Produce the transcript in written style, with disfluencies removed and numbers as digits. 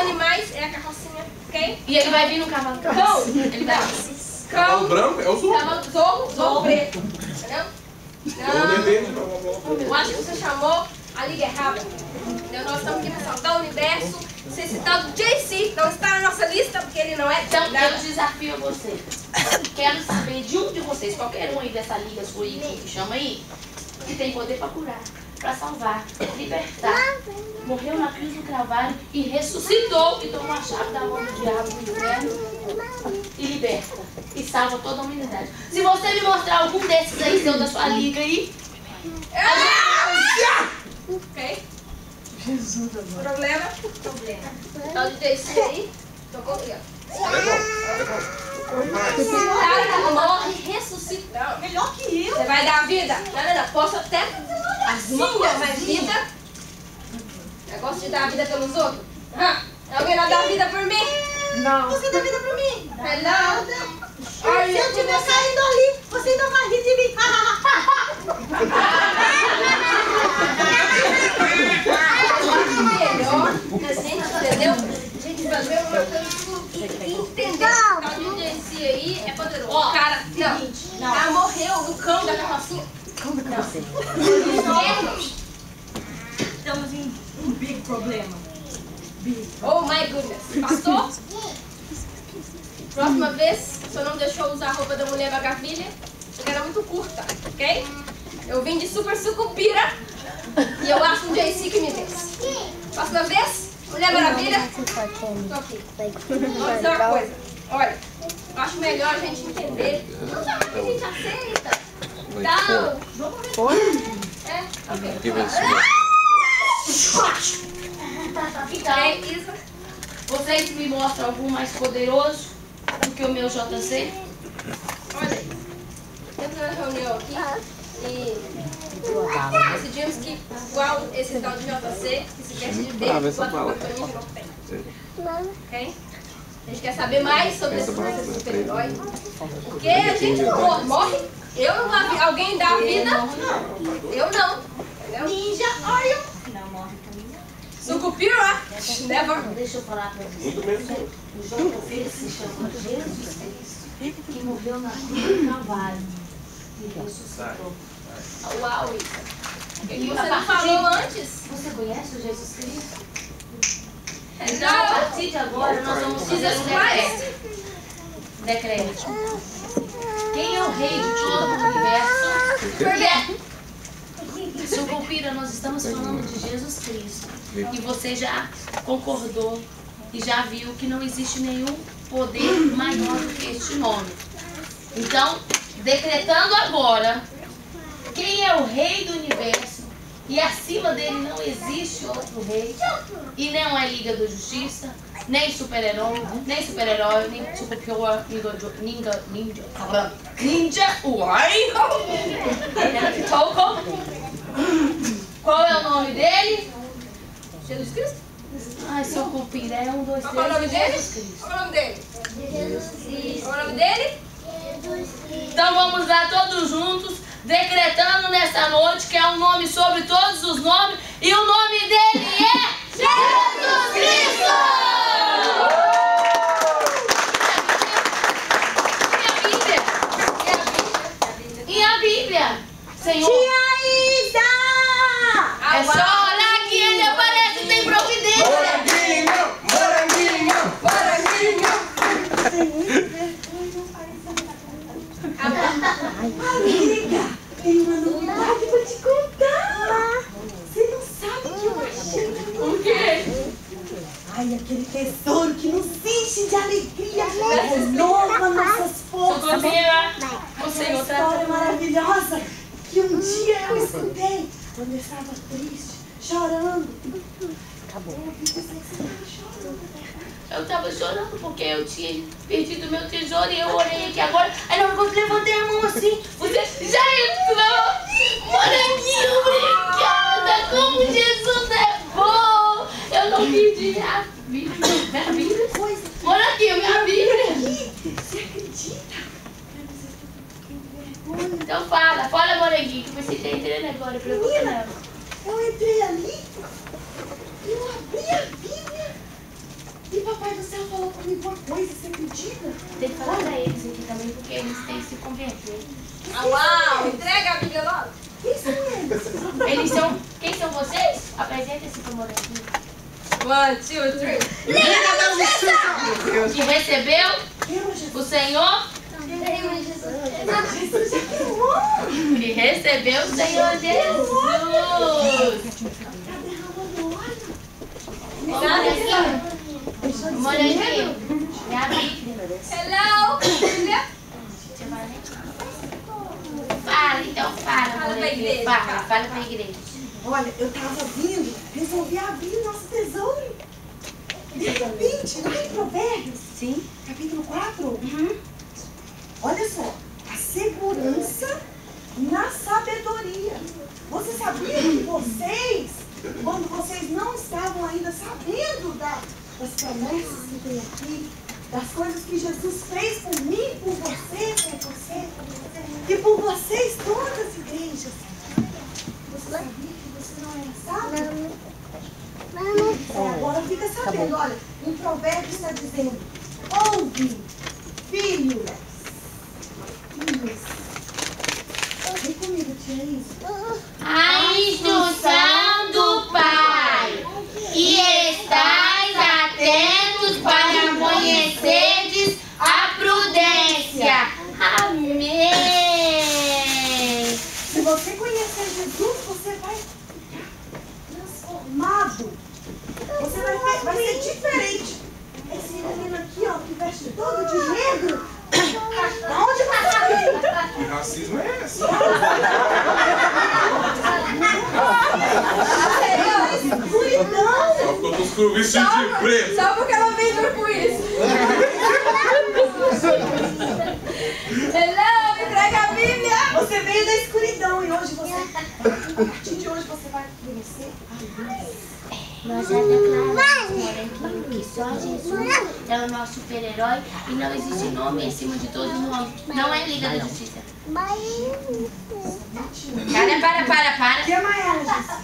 animais é a carrocinha, ok? E ele vai vir no cavalo. Cão. Ele vai. Cavalo branco é o zorro. Zorro preto. Entendeu? Eu acho que você chamou a liga errada. Entendeu? Nós estamos aqui para salvar o universo. Esse tal do JC não está na nossa lista porque ele não é. Então eu desafio você. Quero saber de um de vocês, qualquer um aí dessa liga sua aí que chama aí, que tem poder para curar, para salvar, libertar. Morreu na cruz do Calvário e ressuscitou e tomou a chave da mão do diabo do inferno e liberta. E salva toda a humanidade. Se você me mostrar algum desses aí, seu da sua liga aí. Ok? Jesus, problema. Tal de JC aí. Tocou aqui, ó. O cara morre, ressuscita. Não, melhor que eu. Você vai dar vida? Não. Posso até assim, mas vida. Negócio de dar vida pelos outros. Alguém vai dar vida por mim? Não. Você dá vida por mim? Não. Se eu estiver saindo ali, você ainda vai rir de mim. Melhor, entendeu? A gente fazer uma coisa entender. O tal de JC aí é poderoso. Ó, cara, não. Ela morreu no cão da carrocinha. Cão da carrocinha. Estamos em um big problema. Oh my goodness. Passou? Próxima vez, o senhor não deixou usar a roupa da Mulher Maravilha, porque era muito curta, ok? Eu vim de Super Sucupira e eu acho um JC que me fez. Próxima vez, Mulher Maravilha, tô aqui. Vamos dizer uma coisa. Olha, eu acho melhor a gente entender. Não sabe que a gente aceita. Então, Então, vocês me mostram algum mais poderoso do que o meu JC? Olha aí. Temos uma reunião aqui e decidimos que, igual esse tal de JC, que se veste de verde, o Antônio não tem. Ok? A gente quer saber mais sobre esse super-herói. Porque a gente morre. Eu não vou ver alguém dar vida. Eu não. Entendeu? Ninja, olha. Não morre também. Sucupira, never. Deixa eu falar pra vocês. O JC se chama Jesus Cristo, que morreu na cruz do Calvário e ressuscitou. Uau, Isa. E você não falou antes? Você conhece o Jesus Cristo? Então, a partir de agora, nós vamos fazer um decreto. Quem é o rei de todo o universo? Sucupira, nós estamos falando de Jesus Cristo. E você já concordou e já viu que não existe nenhum poder maior do que este nome. Então, decretando agora, quem é o rei do universo? E acima dele não existe outro rei. E não é Liga da Justiça, nem super-herói, nem super-power, ninja, uai! Qual é o nome dele? Jesus Cristo? Ai, seu cupira, é 1, 2, 3. Qual é o nome dele? Jesus Cristo. Qual é o nome dele? Jesus Cristo. Qual é o nome dele? Jesus Cristo. Então vamos lá todos juntos, decretando nessa noite que é um nome sobre todos os nomes, e o nome dele é Jesus Cristo! E a Bíblia? Senhor? Tia Isa! É só olhar que ele aparece, tem providência. Amiga, tem uma novidade pra te contar. Você não sabe o que eu achei. O quê? Ai, aquele tesouro que nos enche de alegria, renova nossas forças. Sucupira, o Uma Senhor história maravilhosa que um dia eu escutei quando eu estava triste, chorando. Acabou. Eu estava chorando porque eu tinha perdido meu tesouro e eu orei aqui agora. Aí na hora que eu levantei a mão assim, você já entrou. Moranguinho, obrigada. Como Jesus é bom. Eu não pedi a Bíblia. Minha Bíblia? Moranguinho, minha Bíblia. Você acredita? Então fala Moranguinho, que você está entrando agora. Eu entrei ali, eu abri a Bíblia E papai do céu falou comigo uma coisa, você acredita? Tem que falar pra eles aqui também, porque eles têm que se converter. Uau! Entrega a Bíblia logo. Quem são eles? Eles são... Quem são vocês? Apresenta-se pro molequinho. 1, 2, 3. Que recebeu o Senhor... Jesus já queimou! Que recebeu o Senhor Jesus. Tá derramando óleo. Molequinho, é a Bíblia. Hello! Bíblia? Você vai ler? Fala, então fala, Fala pra molequinho. igreja, Fala pra igreja. Olha, eu tava vindo, resolvi abrir o nosso tesouro. De repente, lá em Provérbios, Sim. capítulo 4, olha só, a segurança na sabedoria. Você sabia que vocês, quando vocês não estavam ainda sabendo das promessas que tem aqui, das coisas que Jesus fez por mim, por você, e por vocês, todas as igrejas, você sabia que você não era sábio? Agora fica sabendo, olha, em Provérbios está dizendo, ouve, filhos. Vem comigo, tia Isa. A instrução do Pai, e estais atentos para conhecerdes a prudência. Amém. Se você conhecer Jesus, você vai ficar transformado. Você vai ser diferente. Esse menino aqui, ó, que veste todo de negro. Aonde você veio? Que racismo é esse? Escuridão. Só ficou com os cruz vestidos de preto. Só porque ela veio do arco-íris. Hello! Entrega a Bíblia! Você veio da escuridão e hoje você, a partir de hoje você vai conhecer a luz. Nós já declaramos, molequinho, que só Jesus é o nosso super-herói e não existe nome acima de todos os nomes. Não é Liga da Justiça. Para. Que é Maiara, Jesus?